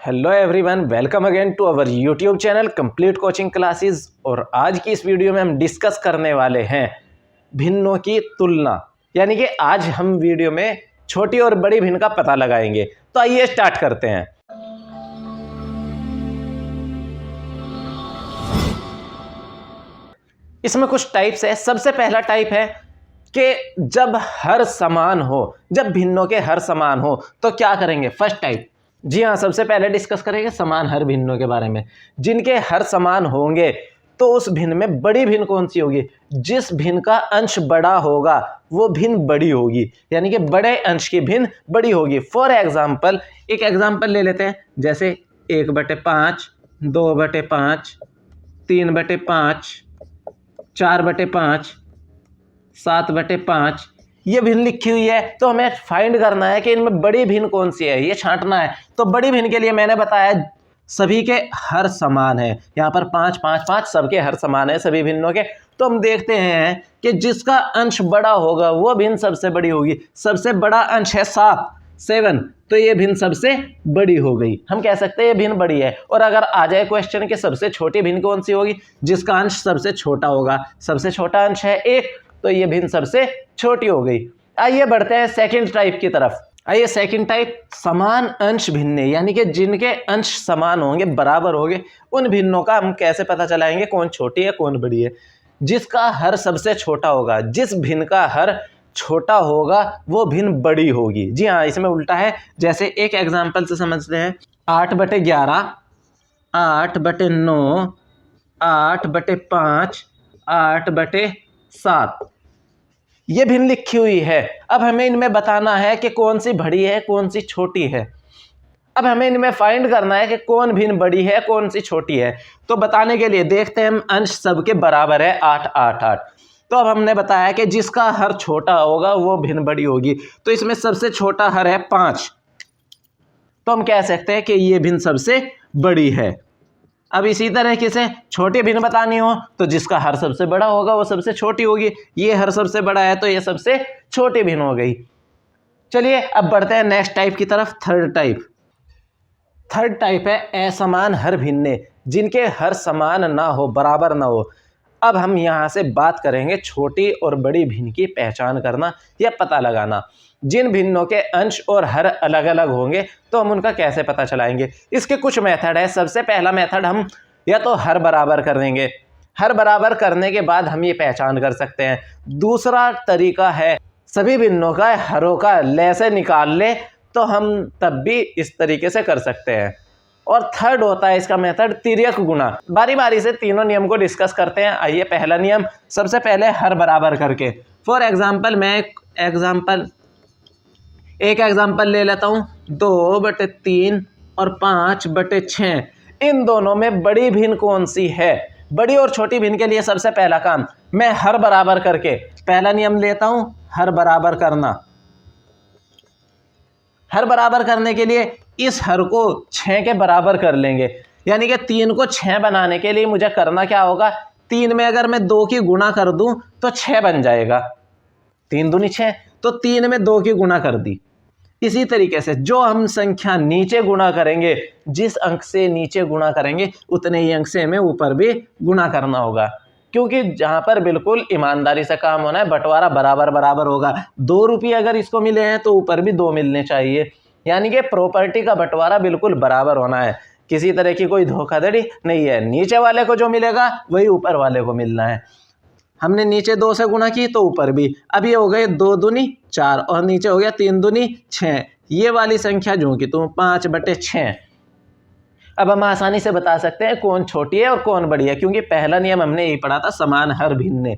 Hello everyone, welcome again to our YouTube channel complete coaching classes. और आज की इस वीडियो में हम डिस्कस करने वाले हैं भिन्नों की तुलना। यानी कि आज हम वीडियो में छोटी और बड़ी भिन्न का पता लगाएंगे। तो आइए स्टार्ट करते हैं। इसमें कुछ टाइप्स है। सबसे पहला टाइप है कि जब हर समान हो, जब भिन्नों के हर समान हो तो क्या करेंगे। फर्स्ट टाइप, जी हाँ, सबसे पहले डिस्कस करेंगे समान हर भिन्नों के बारे में। जिनके हर समान होंगे तो उस भिन्न में बड़ी भिन्न कौन सी होगी। जिस भिन्न का अंश बड़ा होगा वो भिन्न बड़ी होगी, यानी कि बड़े अंश की भिन्न बड़ी होगी। फॉर एग्जाम्पल, एक एग्जाम्पल ले लेते हैं, जैसे 1/5, 2/5, 3/5, 4/5, 7/5 ये भिन्न लिखी हुई है। तो हमें फाइंड करना है कि इनमें बड़ी भिन्न कौन सी है, ये छांटना है। तो बड़ी भिन्न के लिए मैंने बताया सभी के हर समान है। यहाँ पर 5 5 5 सबके हर समान है, सभी भिन्नों के। तो हम देखते हैं कि जिसका अंश बड़ा होगा वो भिन्न सबसे बड़ी होगी। सबसे बड़ा अंश है 7, तो ये भिन्न सबसे बड़ी हो गई। हम कह सकते हैं ये भिन्न बड़ी है। और अगर आ जाए क्वेश्चन के सबसे छोटी भिन्न कौन सी होगी, जिसका अंश सबसे छोटा होगा। सबसे छोटा अंश है 1, तो ये भिन्न सबसे छोटी हो गई। आइए बढ़ते हैं सेकंड टाइप की तरफ। आइए सेकंड टाइप, समान अंश भिन्न, यानी कि जिनके अंश समान होंगे, बराबर होंगे, उन भिन्नों का हम कैसे पता चलाएंगे कौन छोटी है कौन बड़ी है। जिसका हर सबसे छोटा होगा, जिस भिन्न का हर छोटा होगा वो भिन्न बड़ी होगी। जी हाँ, इसमें उल्टा है। जैसे एक एग्जाम्पल से समझते हैं, 8/11, 8/9, 8/5, 8/7 ये भिन्न लिखी हुई है। अब हमें इनमें बताना है कि कौन सी बड़ी है कौन सी छोटी है। अब हमें इनमें फाइंड करना है कि कौन भिन्न बड़ी है कौन सी छोटी है। तो बताने के लिए देखते हैं, हम अंश सबके बराबर है 8 8 8। तो अब हमने बताया कि जिसका हर छोटा होगा वो भिन्न बड़ी होगी। तो इसमें सबसे छोटा हर है 5, तो हम कह सकते हैं कि ये भिन्न सबसे बड़ी है। अब इसी तरीके से छोटी भिन्न बतानी हो तो जिसका हर सबसे बड़ा होगा वो सबसे छोटी होगी। ये हर सबसे बड़ा है तो ये सबसे छोटी भिन्न हो गई। चलिए अब बढ़ते हैं नेक्स्ट टाइप की तरफ, थर्ड टाइप। थर्ड टाइप है असमान हर भिन्न, जिनके हर समान ना हो, बराबर ना हो। अब हम यहाँ से बात करेंगे छोटी और बड़ी भिन्न की पहचान करना या पता लगाना। जिन भिन्नों के अंश और हर अलग अलग होंगे तो हम उनका कैसे पता चलाएंगे। इसके कुछ मेथड है। सबसे पहला मेथड, हम या तो हर बराबर कर देंगे। हर बराबर करने के बाद हम ये पहचान कर सकते हैं। दूसरा तरीका है सभी भिन्नों का हरों का लय से निकाल ले, तो हम तब भी इस तरीके से कर सकते हैं। और थर्ड होता है इसका मेथड तिर्यक गुणा। बारी बारी से तीनों नियम को डिस्कस करते हैं। आइए पहला नियम, सबसे पहले हर बराबर करके। फॉर एग्जाम्पल, मैं एक एग्जाम्पल ले लेता हूँ, 2/3 और 5/6। इन दोनों में बड़ी भिन्न कौन सी है। बड़ी और छोटी भिन्न के लिए सबसे पहला काम, मैं हर बराबर करके पहला नियम लेता हूँ, हर बराबर करना। हर बराबर करने के लिए इस हर को 6 के बराबर कर लेंगे। यानी कि 3 को 6 बनाने के लिए मुझे करना क्या होगा, 3 में अगर मैं 2 की गुणा कर दूं तो 6 बन जाएगा। 3 दूनी 6, तो 3 में 2 की गुणा कर दी। इसी तरीके से जो हम संख्या नीचे गुणा करेंगे, जिस अंक से नीचे गुणा करेंगे उतने ही अंक से हमें ऊपर भी गुणा करना होगा। क्योंकि जहां पर बिल्कुल ईमानदारी से काम होना है, बंटवारा बराबर बराबर होगा। 2 रुपये अगर इसको मिले हैं तो ऊपर भी 2 मिलने चाहिए। यानी कि प्रॉपर्टी का बंटवारा बिल्कुल बराबर होना है। किसी तरह की कोई धोखाधड़ी नहीं है। नीचे वाले को जो मिलेगा वही ऊपर वाले को मिलना है। हमने नीचे 2 से गुणा की तो ऊपर भी। अब ये हो गए 2 दूनी 4 और नीचे हो गया 3 दूनी 6। ये वाली संख्या जो कि तुम 5/6। अब हम आसानी से बता सकते हैं कौन छोटी है और कौन बड़ी है, क्योंकि पहला नियम हमने यही पढ़ा था, समान हर भिन्न।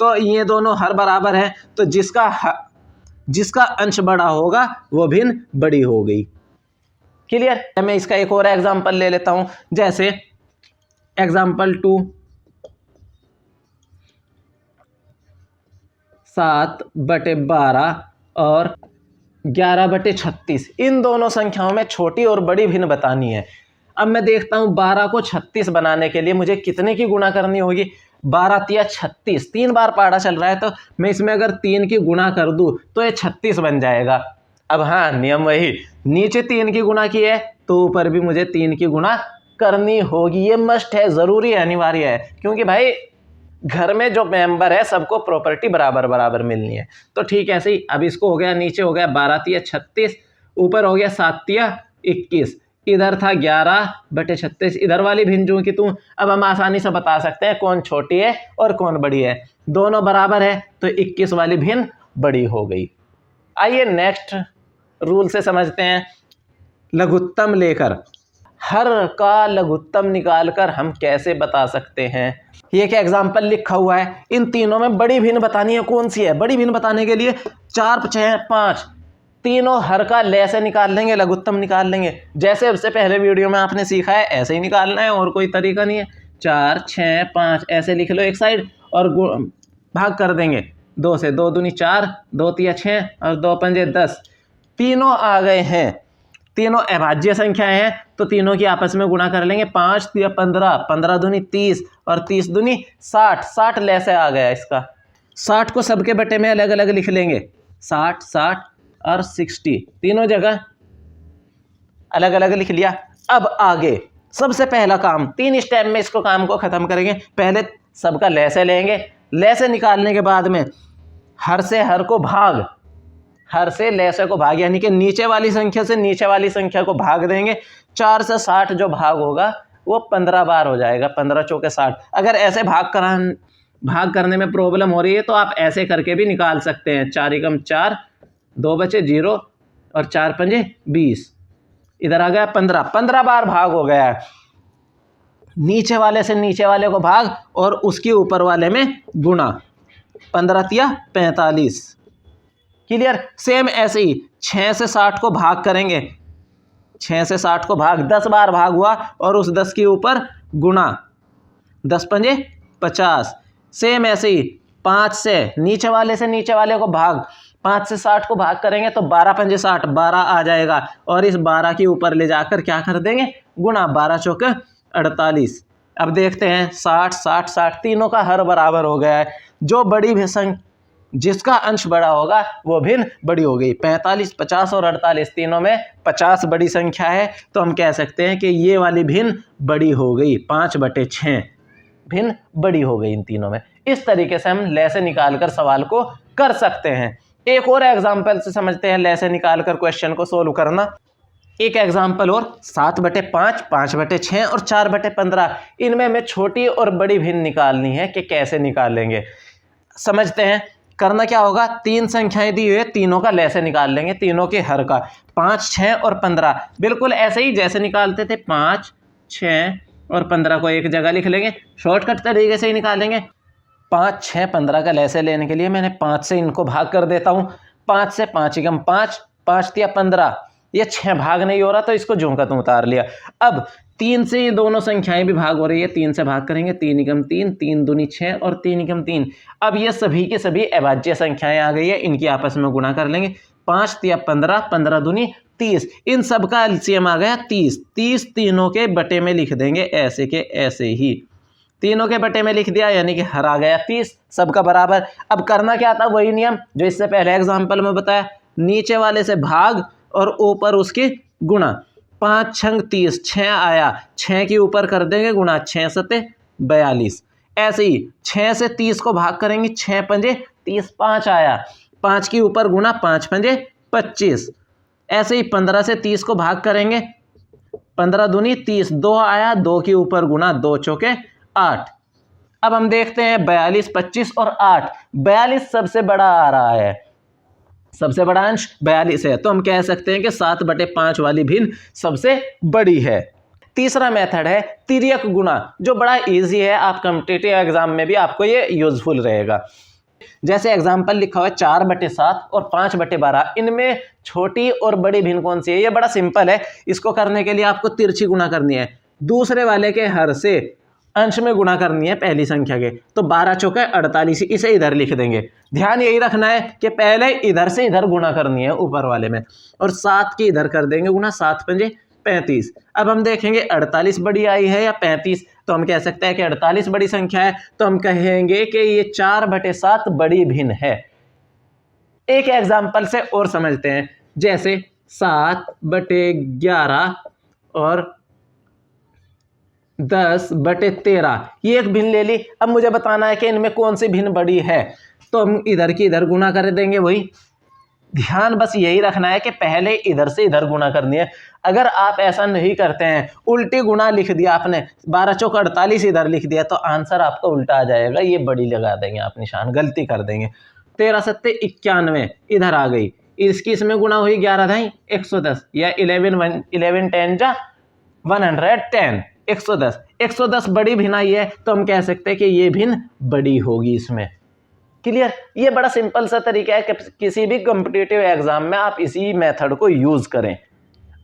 तो ये दोनों हर बराबर है, तो जिसका अंश बड़ा होगा वो भिन्न बड़ी हो गई। क्लियर। मैं इसका एक और एग्जांपल ले लेता हूं, जैसे एग्जांपल 2, 7/12 और 11/36। इन दोनों संख्याओं में छोटी और बड़ी भिन्न बतानी है। अब मैं देखता हूं 12 को 36 बनाने के लिए मुझे कितने की गुणा करनी होगी। 12 तिया 36, 3 बार पहाड़ा चल रहा है, तो मैं इसमें अगर 3 की गुणा कर दूं तो ये 36 बन जाएगा। अब हाँ, नियम वही, नीचे 3 की गुणा की है तो ऊपर भी मुझे 3 की गुणा करनी होगी। ये मस्ट है, जरूरी है, अनिवार्य है, क्योंकि भाई घर में जो मेंबर है सबको प्रॉपर्टी बराबर बराबर मिलनी है। तो ठीक है, ऐसे ही। अब इसको हो गया, नीचे हो गया 12 तिया 36, ऊपर हो गया 7 तिया 21, इधर था 11/36, इधर वाली भिन्न जो की तू। अब हम आसानी से बता सकते हैं कौन छोटी है और कौन बड़ी है। दोनों बराबर है तो 21 वाली भिन्न बड़ी हो गई। आइए नेक्स्ट रूल से समझते हैं। लघुत्तम लेकर हर का लघुत्तम निकालकर हम कैसे बता सकते हैं। ये क्या एग्जाम्पल लिखा हुआ है, इन तीनों में बड़ी भिन्न बतानी है, कौन सी है। बड़ी भिन्न बताने के लिए 4, 6, 5 तीनों हर का ले से निकाल लेंगे, लघुत्तम निकाल लेंगे। जैसे उससे पहले वीडियो में आपने सीखा है ऐसे ही निकालना है, और कोई तरीका नहीं है। 4, 6, 5 ऐसे लिख लो एक साइड और भाग कर देंगे 2 से। 2 दूनी 4, 2 तिया 6 और 2 पंजे 10। तीनों आ गए हैं, तीनों अभाज्य संख्याएं हैं, तो तीनों की आपस में गुणा कर लेंगे। 5 तिया 15, 15 दूनी 30 और 30 दूनी 60। 60 ले से आ गया इसका। 60 को सबके बटे में अलग अलग लिख लेंगे, 60, 60 और 60 तीनों जगह अलग अलग लिख लिया। अब आगे सबसे पहला काम, 3 स्टेप में इसको काम को खत्म करेंगे। पहले सबका ले से लेंगे, ले से निकालने के बाद में हर से हर को भाग, हर से ले से को भाग, यानी कि नीचे वाली संख्या से नीचे वाली संख्या को भाग देंगे। 4 से 60 जो भाग होगा वो 15 बार हो जाएगा, 15 चौके 60। अगर ऐसे भाग करने में प्रॉब्लम हो रही है तो आप ऐसे करके भी निकाल सकते हैं। 4 एकम 4, 2 बचे 0 और 4 पंजे 20, इधर आ गया 15। 15 बार भाग हो गया है। नीचे वाले से नीचे वाले को भाग और उसके ऊपर वाले में गुणा, 15 तिया 45। क्लियर। सेम ऐसे ही 6 से 60 को भाग करेंगे, 6 से 60 को भाग, 10 बार भाग हुआ और उस 10 के ऊपर गुणा, 10 पंजे 50। सेम ऐसे ही 5 से नीचे वाले को भाग, 5 से 60 को भाग करेंगे तो 12 पंजे 60, 12 आ जाएगा और इस 12 के ऊपर ले जाकर क्या कर देंगे, गुणा, 12 चौके 48। अब देखते हैं 60, 60, 60 तीनों का हर बराबर हो गया है। जो बड़ी संख्या जिसका अंश बड़ा होगा वो भिन्न बड़ी हो गई। 45, 50 और 48 तीनों में 50 बड़ी संख्या है, तो हम कह सकते हैं कि ये वाली भिन्न बड़ी हो गई। 5/6 भिन्न बड़ी हो गई इन तीनों में। इस तरीके से हम ले से निकाल कर सवाल को कर सकते हैं। एक और एग्जाम्पल से समझते हैं ले से निकाल कर क्वेश्चन को सोल्व करना। एक एग्जाम्पल और, 7/5, 5/6 और 4/15। इनमें हमें छोटी और बड़ी भिन्न निकालनी है कि कैसे निकालेंगे, समझते हैं। करना क्या होगा, 3 संख्याएं दी हुई है, तीनों का ले से निकाल लेंगे, तीनों के हर का। 5, 6 और 15 बिल्कुल ऐसे ही जैसे निकालते थे। 5, 6 और 15 को एक जगह लिख लेंगे, शॉर्टकट तरीके से ही निकालेंगे। 5, 6, 15 का ले से लेने के लिए मैंने 5 से इनको भाग कर देता हूँ। 5 से 5 एकम 5, 5 तिया 15, ये 6 भाग नहीं हो रहा तो इसको ज्यों का त्यों उतार लिया। अब 3 से ये दोनों संख्याएं भी भाग हो रही है, 3 से भाग करेंगे, 3 एकम 3, 3 दूनी 6 और 3 एकम 3। अब ये सभी के सभी अभाज्य संख्याएं आ गई है, इनकी आपस में गुणा कर लेंगे। 5 तिया 15, 15 दूनी 30, इन सब का एलसीएम आ गया 30। 30 तीनों के बटे में लिख देंगे, ऐसे के ऐसे ही तीनों के बटे में लिख दिया, यानी कि हर आ गया 30, सबका बराबर। अब करना क्या था, वही नियम जो इससे पहले एग्जाम्पल में बताया, नीचे वाले से भाग और ऊपर उसकी गुणा। 5 छंग 30, 6 आया, 6 के ऊपर कर देंगे गुणा, 6 सते 42। ऐसे ही 6 से 30 को भाग करेंगे, 6 पंजे 30, 5 आया, 5 के ऊपर गुणा, 5 पंजे 25। ऐसे ही 15 से 30 को भाग करेंगे, 15 दूनी 30, 2 आया, 2 के ऊपर गुणा, 2 चौके 8। अब हम देखते हैं 42, 25 और 8। 42 सबसे बड़ा आ रहा है, सबसे बड़ा अंश 42 है, तो हम कह सकते हैं कि 7/5 वाली भिन्न सबसे बड़ी है। तीसरा मेथड है तिर्यक गुणा, जो बड़ा इजी है, आप कॉम्पिटिटिव एग्जाम में भी आपको ये यूजफुल रहेगा। जैसे एग्जाम्पल लिखा हुआ है 4/7 और 5/12, इनमें छोटी और बड़ी भिन्न कौन सी है। ये बड़ा सिंपल है, इसको करने के लिए आपको तिरछी गुणा करनी है, दूसरे वाले के हर से अंश में गुणा करनी है पहली संख्या के, तो 12 चौके 48, इसे इधर लिख देंगे। ध्यान यही रखना है कि पहले इधर से इधर गुणा करनी है ऊपर वाले में, और 7 के इधर कर देंगे गुणा, 7 पंजे 35। अब हम देखेंगे 48 बड़ी आई है या 35, तो हम कह सकते हैं कि 48 बड़ी संख्या है, तो हम कहेंगे कि ये 4/7 बड़ी भिन्न है। एक एग्जाम्पल से और समझते हैं, जैसे 7/11 और 10/13, ये एक भिन्न ले ली। अब मुझे बताना है कि इनमें कौन सी भिन्न बड़ी है, तो हम इधर की इधर गुणा कर देंगे। वही ध्यान बस यही रखना है कि पहले इधर से इधर गुणा करनी है। अगर आप ऐसा नहीं करते हैं, उल्टी गुणा लिख दिया आपने, 12 चौक 48 इधर लिख दिया, तो आंसर आपका उल्टा आ जाएगा। ये बड़ी लगा देंगे आप, निशान गलती कर देंगे। 13 7 91 इधर आ गई, इसकी इसमें गुणा हुई 11 ढाई 110, या 11 10 जा 110, 110। 110 बड़ी भिन्न आई है, तो हम कह सकते हैं कि ये भिन्न बड़ी होगी इसमें। क्लियर? ये बड़ा सिंपल सा तरीका है कि किसी भी कॉम्पिटिटिव एग्जाम में आप इसी मेथड को यूज करें।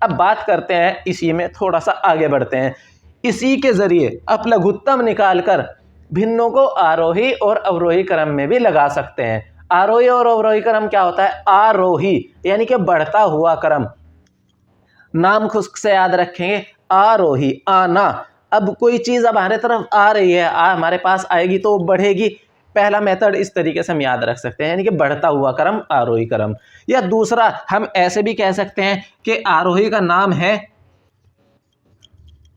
अब बात करते हैं, इसी में थोड़ा सा आगे बढ़ते हैं। इसी के जरिए आप लघुत्तम निकालकर भिन्नों को आरोही और अवरोही क्रम में भी लगा सकते हैं। आरोही और अवरोही क्रम क्या होता है? आरोही यानी कि बढ़ता हुआ क्रम, नाम खुद से याद रखेंगे, आरोही आना। अब कोई चीज अब हमारे तरफ आ रही है, हमारे पास आएगी तो बढ़ेगी। पहला मेथड इस तरीके से हम याद रख सकते हैं, यानी कि बढ़ता हुआ क्रम, आरोही क्रम। या दूसरा हम ऐसे भी कह सकते हैं कि आरोही का नाम है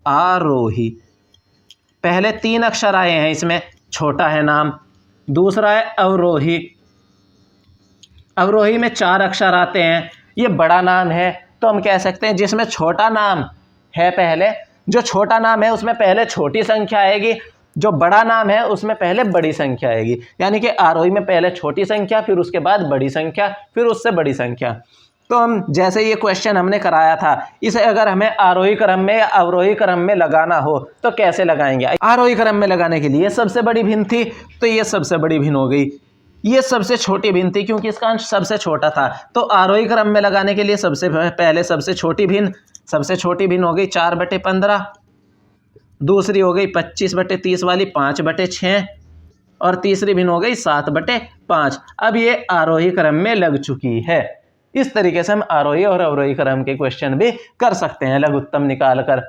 आरोही, पहले 3 अक्षर आए हैं इसमें, छोटा है नाम। दूसरा है अवरोही, अवरोही में 4 अक्षर आते हैं, ये बड़ा नाम है। तो हम कह सकते हैं जिसमें छोटा नाम है, पहले जो छोटा नाम है उसमें पहले छोटी संख्या आएगी, जो बड़ा नाम है उसमें पहले बड़ी संख्या आएगी। यानी कि आरोही में पहले छोटी संख्या, फिर उसके बाद बड़ी संख्या, फिर उससे बड़ी संख्या। तो हम जैसे ये क्वेश्चन हमने कराया था, इसे अगर हमें आरोही क्रम में या अवरोही क्रम में लगाना हो तो कैसे लगाएंगे? आरोही क्रम में लगाने के लिए सबसे बड़ी भिन्न थी, तो ये सबसे बड़ी भिन्न हो गई। ये सबसे छोटी भिन्न थी क्योंकि इसका अंश सबसे छोटा था। तो आरोही क्रम में लगाने के लिए सबसे पहले सबसे छोटी भिन्न हो गई 4/15, दूसरी हो गई 25/30 वाली 5/6, और तीसरी भिन्न हो गई 7/5। अब ये आरोही क्रम में लग चुकी है। इस तरीके से हम आरोही और अवरोही क्रम के क्वेश्चन भी कर सकते हैं लघुत्तम निकालकर।